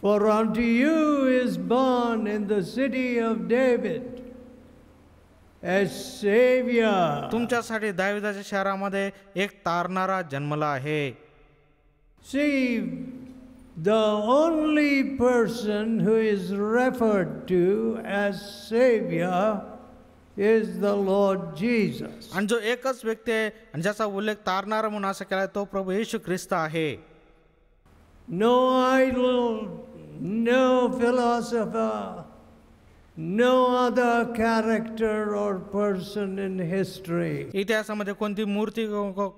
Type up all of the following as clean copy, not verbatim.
For unto you is born in the city of David a Savior. तुमच्यासाठी दाविदाच्या शहरामध्ये एक तारणारा जन्मला आहे. See, the only person who is referred to as Savior is the Lord Jesus. आणि जो एकच व्यक्ती आहे आणि ज्याचा उल्लेख तारणारा म्हणून असा केला तो प्रभू येशू ख्रिस्त आहे. No idol, no philosopher, no other character or person in history. इतिहासामध्ये कोणती मूर्ती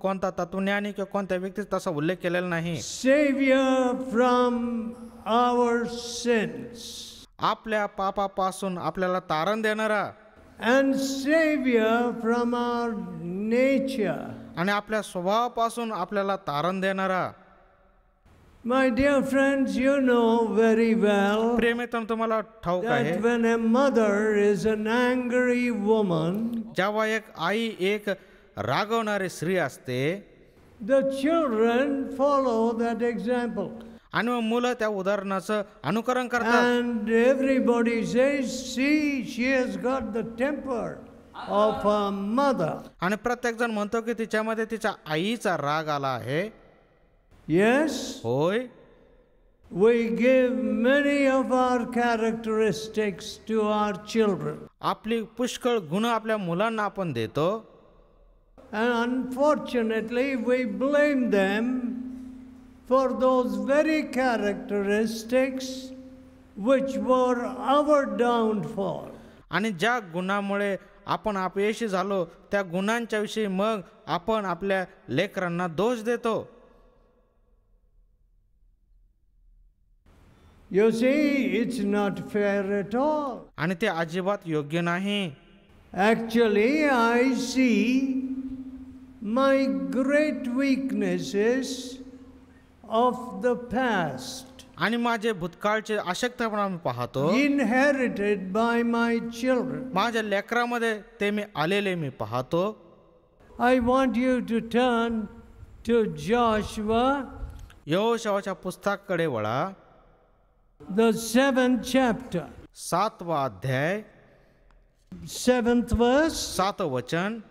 कोणता तत्वज्ञानी किंवा कोणत्या व्यक्तीचा तसा उल्लेख केलेला नाही. Savior from our sins. आपल्या पापापासून आपल्याला तारण देणारा And Savior from our nature. आणि आपल्या स्वभावापासून आपल्याला तारण देणारा. My dear friends, you know very well प्रेमितम तुम्हाला ठाऊक आहे that when a mother is an angry woman, जेव्हा एक आई एक रागवणारी स्त्री असते the children follow that example. आणि मग मुलं त्या उदाहरणाचं अनुकरण करतात. And everybody says, see, she has got the temper of her mother. आणि प्रत्येक जण म्हणतो की तिच्यामध्ये तिच्या आईचा राग आला आहे. Yes, होय, we give many of our characteristics to our children. आपली पुष्कळ गुण आपल्या मुलांना आपण देतो. And unfortunately, we blame them for those very characteristics which were our downfall. आणि ज्या गुणामुळे आपण अपयशी झालो त्या गुणांच्या विषयी मग आपण आपल्या लेकरांना दोष देतो. You see, it's not fair at all. आणि ते अजिबात योग्य नाही. Actually, I see my great weaknesses of the past आणि माझे भूतकाळचे अशक्तपणा मी पाहतो inherited by my children. माझ्या लेकरामध्ये ते मी आलेले मी पाहतो. I want you to turn to Joshua, यहोशुआच्या पुस्तकाकडे वळा. the 7th chapter, 7वा अध्याय 7th verse. 7 वचन.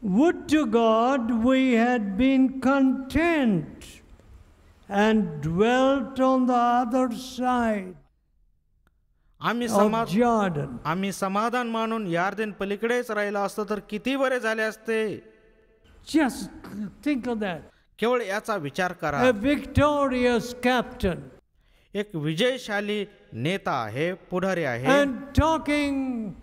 Would to God we had been content and dwelt on the other side of Jordan. आम्ही समाधान मानून यार्देन पलीकडेच राहिला असतो तर किती बरे झाले असते. Just think of that. केवळ याचा विचार करा. A victorious captain एक विजयशाली नेता आहे, पुढारी आहे, and talking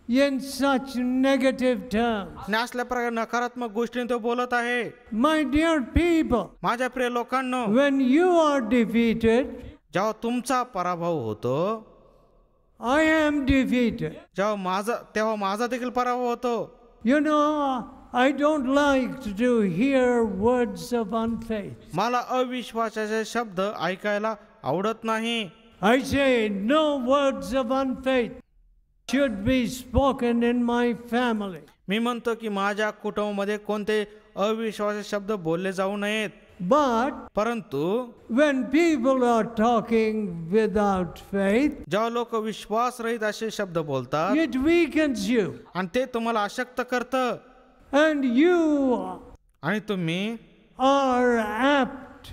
in such negative terms. आणि असल्या प्रकारे नकारात्मक गोष्टी तो बोलत आहे. My dear people, माझ्या प्रिय लोकांनो, when you are defeated, जेव्हा तुमचा पराभव होतो, I am defeated. तेव्हा माझा देखील पराभव होतो. You know, I don't like to hear words of unfaith. मला अविश्वासाचे शब्द ऐकायला आवडत नाही. I say no words of unfaith should be spoken in my family. मी म्हणतो की माझ्या कुटुंबामध्ये कोणते अविश्वासाचे शब्द बोलले जाऊ नयेत. But परंतु when people are talking without faith, जेव्हा लोक विश्वासरहित असे शब्द बोलतात it weakens you. आणि ते तुम्हाला अशक्त करतं And you आणि तुम्ही are apt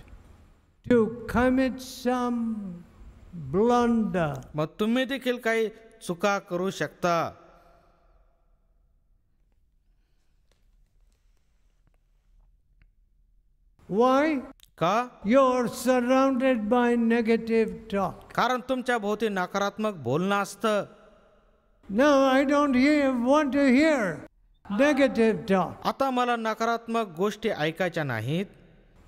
to commit some blunder. मग तुम्ही देखील काही चुका करू शकता. Why? का? You're surrounded by negative talk. कारण तुमच्या भोवती नकारात्मक बोलणं असतं. No, I don't want to hear negative talk. आता मला नकारात्मक गोष्टी ऐकायच्या नाहीत.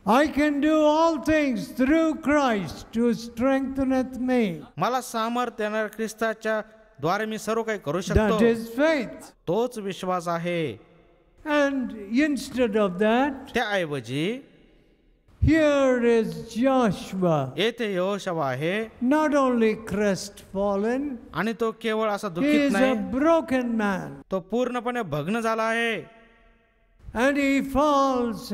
I can do all things through Christ who strengtheneth me. मला सामर्थ्य देणाऱ्या ख्रिस्ताच्या द्वारे मी सर्व काही करू शकतो. That is faith. तोच विश्वास आहे. And instead of that, त्याऐवजी here is Joshua, येथे यहोशुआ आहे. not only crestfallen, आणि तो केवळ असा he दुःखित is a नाही, broken man. तो पूर्णपणे भग्न झाला आहे. And he falls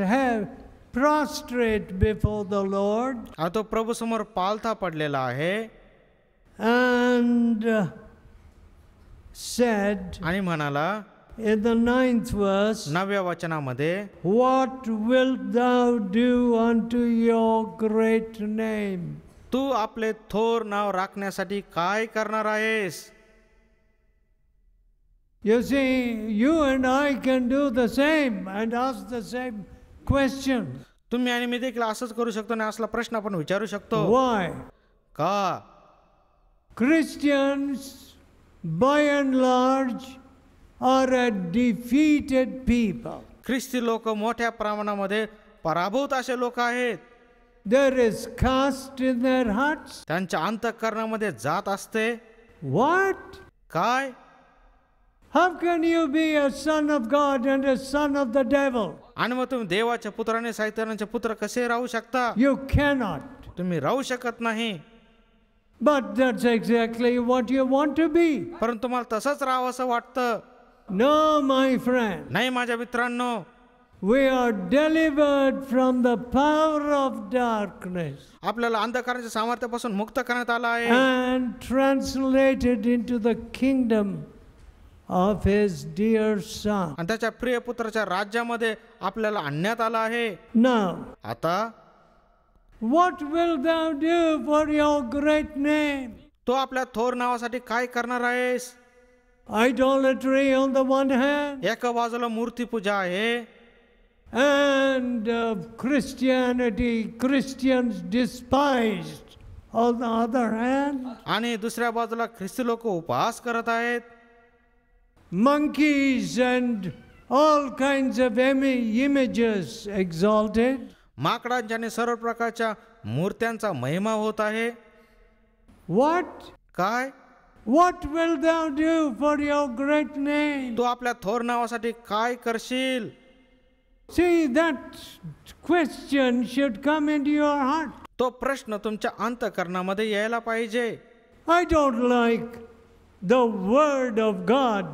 prostrate before the Lord आता तो प्रभू समोर पालथा पडलेला आहे and said आणि म्हणाला in the 9th verse, 9व्या वचनामध्ये, what wilt thou do unto your great name? तू आपले थोर नाव राखण्यासाठी काय करणार आहेस? You see, you and I can do the same and ask the same question. तुम्ही आणि मी देखील असंच करू शकतो आणि असला प्रश्न आपण विचारू शकतो. Why? का? Christians, by and large, are a defeated people. ख्रिस्ती लोक मोठ्या प्रमाणामध्ये पराभूत असे लोक आहेत. There is caste in their hearts. त्यांच्या अंतःकरणामध्ये जात असते. What? काय? How can you be a son of God and a son of the devil? आणि मग तुम्ही देवाच्या पुत्राने सैतानाचे पुत्र कसे राहू शकता? You cannot. तुम्ही राहू शकत नाही. But that's exactly what you want to be. परंतु तुम्हाला तसंच राहावं असं वाटतं. No, my friend. नाही माझ्या मित्रांनो, We are delivered from the power of darkness आपल्याला अंधकाराच्या सामर्थ्यापासून मुक्त करण्यात आला आहे and translated into the kingdom of his dear son. आणि त्याच्या प्रिय पुत्राच्या राज्यामध्ये आपल्याला आणण्यात आला आहे. Now, आता what will thou do for your great name? तो आपल्या थोर नावासाठी काय करणार आहेस? Idolatry on the one hand एका बाजूला मूर्ती पूजा आहे and Christians despised on the other hand. आणि दुसऱ्या बाजूला ख्रिस्ती लोक उपवास करत आहेत. Monkeys and all kinds of images exalted. माकडांच्या आणि सर्व प्रकारच्या मूर्त्यांचा महिमा होत आहे. What? काय? What will thou do for your great name? तू आपल्या थोर नावासाठी काय करशील? See, that question should come into your heart. तो प्रश्न तुमच्या अंतःकरणामध्ये यायला पाहिजे. I don't like the word of God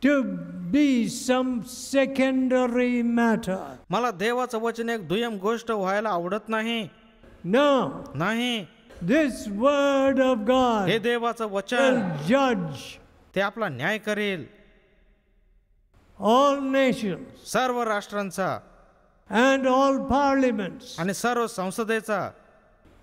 to be some secondary matter. मला देवाचं वचन एक दुय्यम गोष्ट व्हायला आवडत नाही. No, नाही, this word of God हे देवाचं will वचन judge ते आपला न्याय करेल. all nations सर्व राष्ट्रांचा and all parliaments आणि सर्व संसदेचा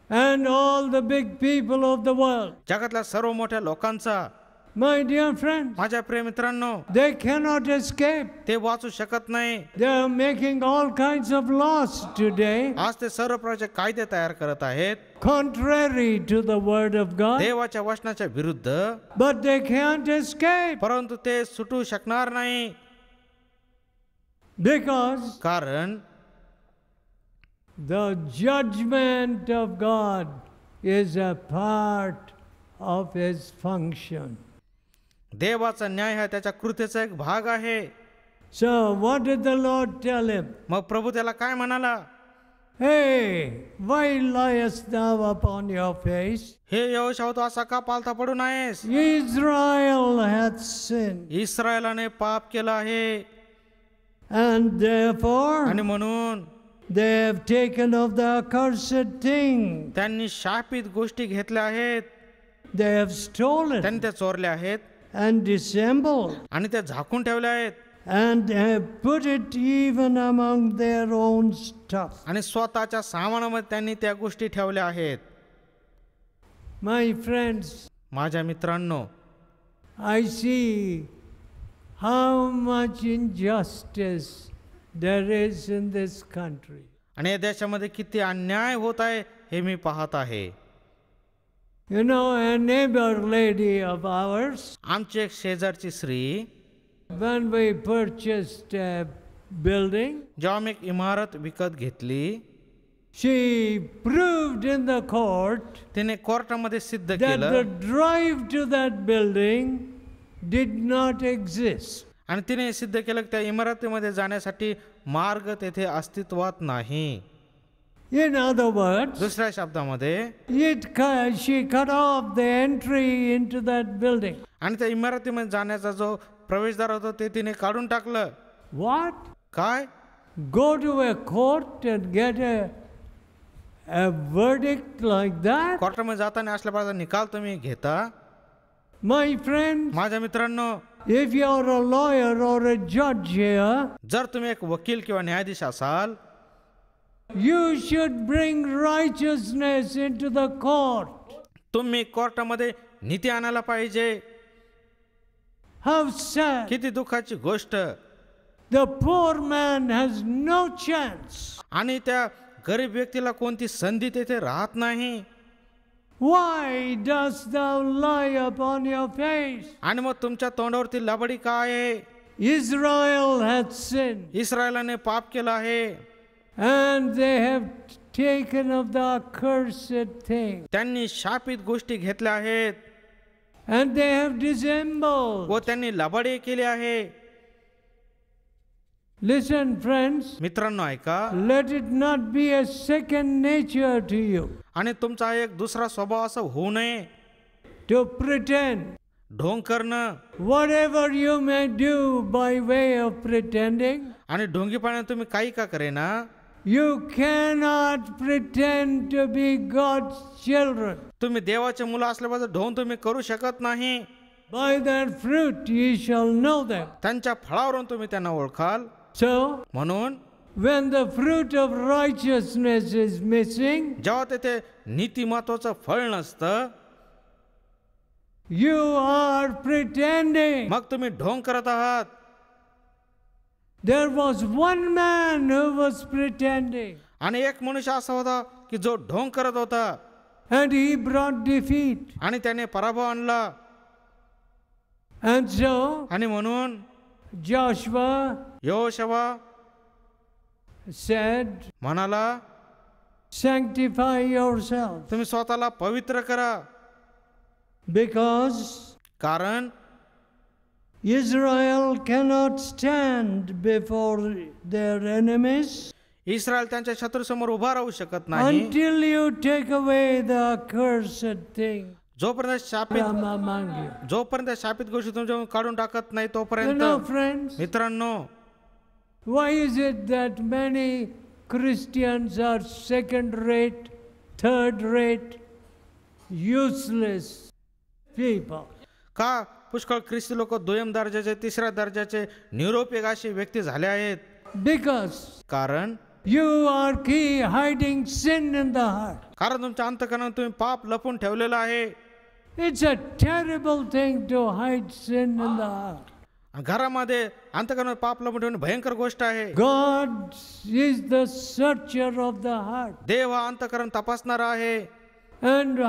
and all the big people of the world. जगातल्या सर्व मोठ्या लोकांचा. My dear friends, माझ्या प्रिय मित्रांनो, they cannot escape. ते वाचू शकत नाही. They are making all kinds of laws today आज ते सर्व प्रकारचे कायदे तयार करत आहेत contrary to the word of God, देवाच्या वचनाच्या विरुद्ध, but they can't escape परंतु ते सुटू शकणार नाही. because कारण the judgment of God is a part of his function. देवाचा न्याय हा त्याच्या कृतीचा एक भाग आहे. So what did the Lord tell him? मग प्रभू त्याला काय म्हणाला? Hey, why liest thou upon your face? हे यहोशू, तू असा का पालथा पडून आहेस? Israel hath sinned, इस्रायलाने पाप केलं आहे and therefore आणि म्हणून they have taken of the accursed thing. त्यांनी शापित गोष्टी घेतल्या आहेत. They have stolen त्यांनी त्या चोरल्या आहेत and dissembled आणि त्या झाकून ठेवल्या आहेत and have put it even among their own stuff. आणि स्वतःच्या सामानामध्ये त्यांनी त्या गोष्टी ठेवल्या आहेत. My friends, माझ्या मित्रांनो, I see how much injustice there is in this country. आणि या देशामध्ये किती अन्याय होत आहे हे मी पाहत आहे. You know, a neighbor lady of ours, आमची एक शेजारची स्त्री, when we purchased a building, जेव्हा मी एक इमारत विकत घेतली, she proved in the court तिने कोर्टामध्ये सिद्ध that the केलं drive to that building did not exist. आणि तिने सिद्ध केलं की त्या इमारतीमध्ये जाण्यासाठी मार्ग तेथे अस्तित्वात नाही. In other words, दुसऱ्या शब्दामध्ये, she cut off the entry into that building. आणि त्या इमारतीमध्ये जाण्याचा जो प्रवेशद्वार होता ते तिने काढून टाकलं. What? काय? go to a court and get a verdict like that? कोर्टामध्ये जाताना असल्या प्रकारचा निकाल तुम्ही घेता? My friend, माझ्या मित्रांनो, if you are a lawyer or a judge here, जर तुम्ही एक वकील किंवा न्यायाधीश असाल, you should bring righteousness into the court. तुम्ही कोर्टामध्ये नीती आणायला पाहिजे. How sad. किती दुःखाची गोष्ट. The poor man has no chance. आणि त्या गरीब व्यक्तीला कोणती संधी तेथे राहत नाही. Why dost thou lie upon your face? आणि मग तुमच्या तोंडावरती लबडी काय आहे? Israel hath sinned, इस्रायलाने पाप केलं आहे and they have taken of the accursed thing, त्यांनी शापित गोष्टी घेतल्या आहेत and they have dissembled. व त्यांनी लबाडी केली आहे. Listen, friends, मित्रांनो ऐका, let it not be a second nature to you आणि तुमचा एक दुसरा स्वभाव असं होऊ नये, to pretend. ढोंग करणं. Whatever you may do by way of pretending, आणि ढोंगीपणाने तुम्ही काही का करेना, you cannot pretend to be God's children. तुम्ही देवाचे मुलं असल्याबद्दल ढोंग तुम्ही करू शकत नाही. By their fruit ye shall know them. त्यांच्या फळावरून तुम्ही त्यांना ओळखाल. So, म्हणून when the fruit of righteousness is missing, जेव्हा तेथे नीती महत्वाचं फळ नसतं, you are pretending. मग तुम्ही ढोंग करत आहात. There was one man who was pretending, आणि एक मनुष्य असा होता की जो ढोंग करत होता and he brought defeat. आणि त्याने पराभव आणला. And so, आणि म्हणून Joshua यहोशुवा said, म्हणाला, sanctify yourself, तुम्ही स्वतःला पवित्र करा, because कारण Israel cannot stand before their enemies Israel त्यांच्या शत्रूसमोर उभा राहू शकत नाही until you take away the accursed thing जोपर्यंत शापित from among you. जोपर्यंत शापित गोष्टी तुमच्याकडून काढून टाकत नाही You तोपर्यंत. know, friends, मित्रांनो, why is it that many Christians are second rate, third rate, useless people? का पुष्कळ ख्रिस्ती लोक दुय्यम दर्जाचे, तिसऱ्या दर्जाचे, निरुपयोग असे व्यक्ती झाले आहेत? Because कारण you are hiding sin in the heart. कारण तुमच्या अंतःकरणात तुम्ही पाप लपून ठेवलेलं आहे. It's a terrible thing to hide sin in the heart. घरामध्ये अंतःकरणात पाप लपून ठेवणे भयंकर गोष्ट आहे. God is the searcher of the heart. देव हा अंतःकरण तपासणारा आहे. And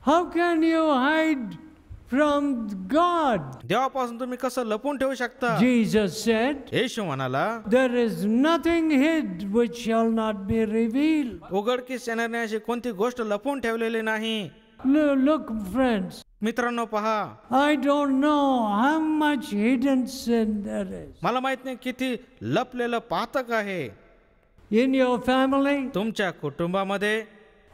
how can you hide from God? देवापासून तुम्ही कसं लपून ठेवू शकता? Jesus said, येशू म्हणाला, there is nothing hid which shall not be revealed. उघडकीस येणारी अशी कोणती गोष्ट लपून ठेवलेली नाही. Look, friends, मित्रांनो पहा, I don't know how much hidden sin there is. मला माहित नाही किती लपलेलं पातक आहे In your family तुमच्या कुटुंबामध्ये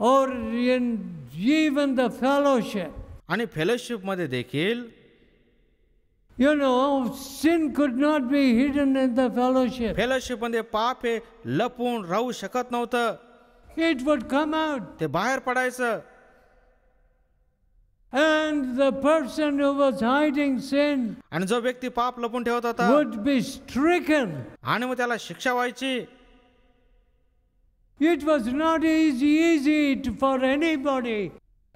or in even the fellowship. आणि फेलोशिप मध्ये देखील. You know, sin could not be hidden in the fellowship. Fellowship मध्ये पाप हे लपून राहू शकत नव्हतं. It would come out. ते बाहेर पडायचं. And the person who was hiding sin आणि जो व्यक्ती पाप लपून ठेवत होता would be stricken. आणि मग त्याला शिक्षा व्हायची. It was not easy for anybody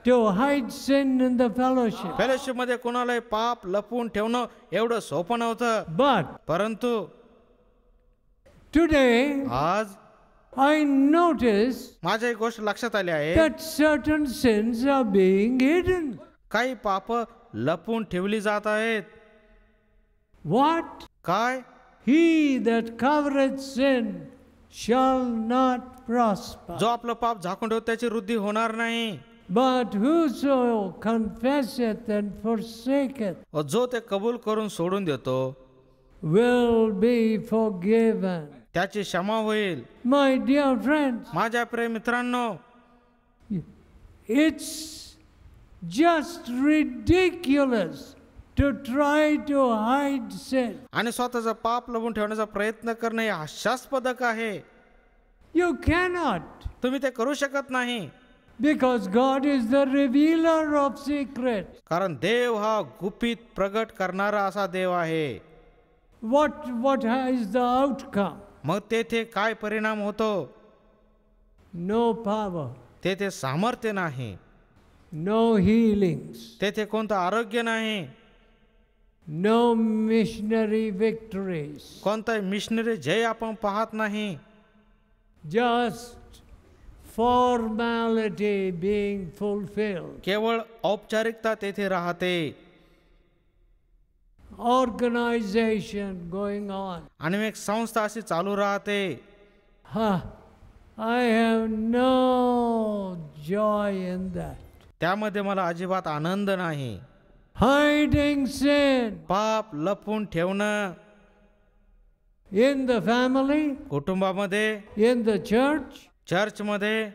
to hide sin in the fellowship. Fellowship मध्ये कोणालाही पाप लपून ठेवणं एवढं सोपं नव्हतं. But परंतु today आज I notice माझ्या एक गोष्ट लक्षात आली आहे, that certain sins are being hidden. काही पाप लपून ठेवली जात आहेत. What? काय? He that covereth sin shall not prosper. जो आपलं पाप झाकून ठेवतो त्याची वृद्धी होणार नाही. But whoso confesseth and forsaketh व जो ते कबूल करून सोडून देतो will be forgiven. त्याची क्षमा होईल. My dear friends, माझ्या प्रिय मित्रांनो, it's just ridiculous to try to hide sin. आणि स्वतःचा पाप लपवून ठेवण्याचा प्रयत्न करणे हे हास्यास्पदक आहे. You cannot, तुम्ही ते करू शकत नाही, because God is the revealer of secrets. कारण देव हा गुपित प्रगट करणारा असा देव आहे. What is the outcome? मग तेथे काय परिणाम होतो? No power, तेथे सामर्थ्य नाही, no healings, तेथे कोणतं आरोग्य नाही, no missionary victories. कोणताही मिशनरी जय आपण पाहत नाही. Just formality being fulfilled. केवळ औपचारिकता तेथे राहते, Organization going on. आणि एक संस्था अशी चालू राहते. I have no joy in that. त्यामध्ये मला अजिबात आनंद नाही. Hiding sin पाप लपवून ठेवणं in the family, कुटुंबामध्ये, in the church, चर्चमध्ये,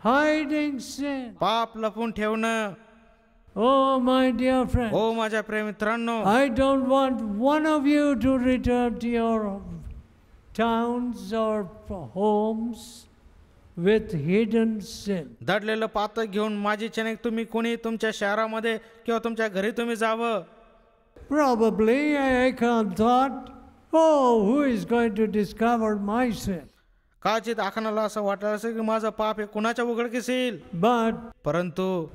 hiding sin. पाप लपवून ठेवणं. Oh, my dear friend, ओ माझ्या प्रिय मित्रांनो, I don't want one of you to return to your towns or homes with hidden sin. दडलेलं पातक घेऊन माझी इच्छा नाही तुम्ही कोणी तुमच्या शहरामध्ये किंवा तुमच्या घरी तुम्ही जावं. Probably Achan thought, oh, who is going to discover my sin? कदाचित आखानाला असं वाटलं असेल की माझं पाप हे कुणाच्या उघडकीस येईल. But परंतु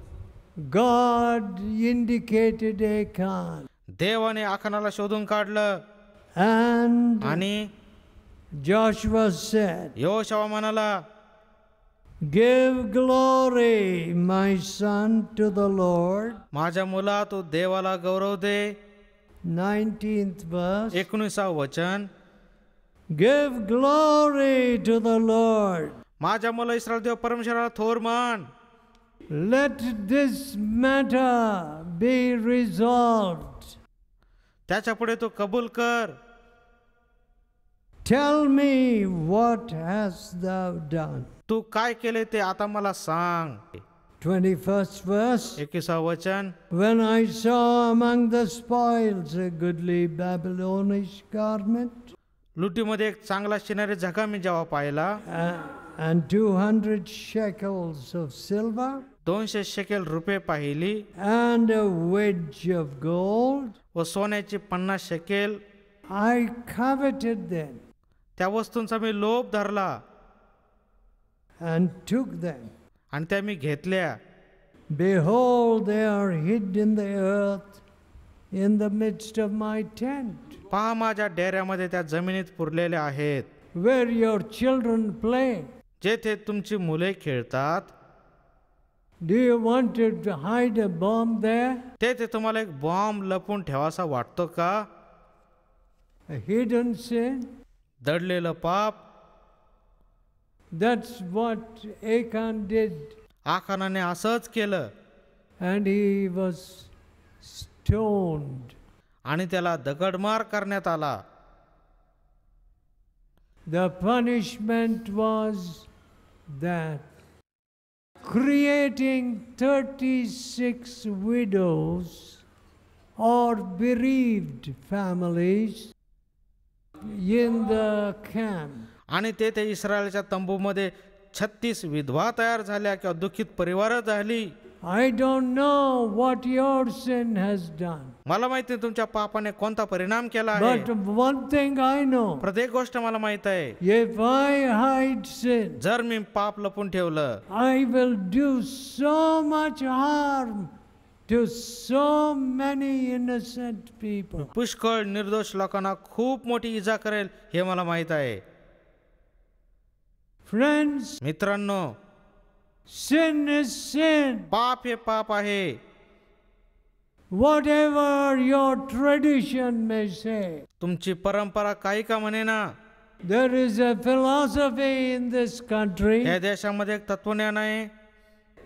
God indicated Achan, देवाने आखानाला शोधून काढलं. and आणि Joshua said, यहोशुआ म्हणाला, give glory, my son, to the Lord. माझ्या मुला तू देवाला गौरव दे. 19th verse. 19व वचन, Give glory to the Lord. माझ्या मुला इस्रायल देव परमेश्वराला थोर मान. Let this matter be resolved. त्याच्या पुढे तू कबूल कर. Tell me, what hast thou done? तू काय केले ते आता मला सांग. 21st verse. 21व वचन, When I saw among the spoils a goodly Babylonish garment, लुटीमध्ये एक चांगला शिणारी झगा मी जेव्हा पाहिला, and 200 shekels of silver, 200 shekel रुपये पाहिली, and a wedge of gold, व सोन्याची 50 शेकेल, I coveted them त्या वस्तूंचा मी लोभ धरला and took them. आणि त्या मी घेतल्या. Behold, they are hid in the earth in the midst of my tent, पहा माझ्या डेऱ्यामध्ये त्या जमिनीत पुरलेल्या आहेत, where your children play. जेथे तुमची मुले खेळतात. Do you want to hide a bomb there? तेथे तुम्हाला एक बॉम्ब लपवून ठेवासा वाटतो का? A hidden sin? दडलेलं पाप. That's what Achan did, आखानाने असंच केलं and he was stoned. आणि त्याला दगडमार करण्यात आला. The punishment was that, creating 36 widows or bereaved families in the camp. आणि तेथे इस्रायलच्या तंबूमध्ये 36 विधवा तयार झाल्या किंवा दुःखित परिवार झाली. I don't know what your sin has done, मला माहिती नाही तुमच्या पापाने कोणता परिणाम केला आहे. but one thing I know, प्रत्येक गोष्ट मला माहित आहे, if I hide sin, जर मी पाप लपून ठेवलं, I will do so much harm to so many innocent people. पुष्कळ निर्दोष लोकांना खूप मोठी इजा करेल हे मला माहित आहे. Friends, मित्रांनो, sin is sin. पाप हे पाप आहे. Whatever your tradition may say, तुमची परंपरा काही का म्हणे ना, there is a philosophy in this country या देशामध्ये एक तत्वज्ञान आहे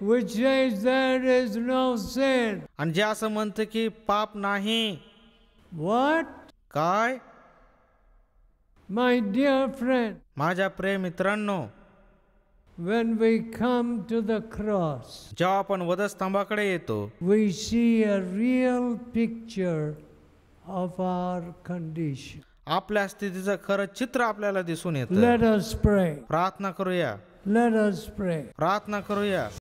which says there is no sin. आणि जे असं म्हणतं की पाप नाही. What? काय? My dear friend, माझ्या प्रिय मित्रांनो, When we come to the cross, जेव्हा आपण वधस्तंभाकडे येतो we see a real picture of our condition. आपल्या स्थितीचं खरं चित्र आपल्याला दिसून येतं. Let us pray. प्रार्थना करूया. Let us pray. प्रार्थना करूया.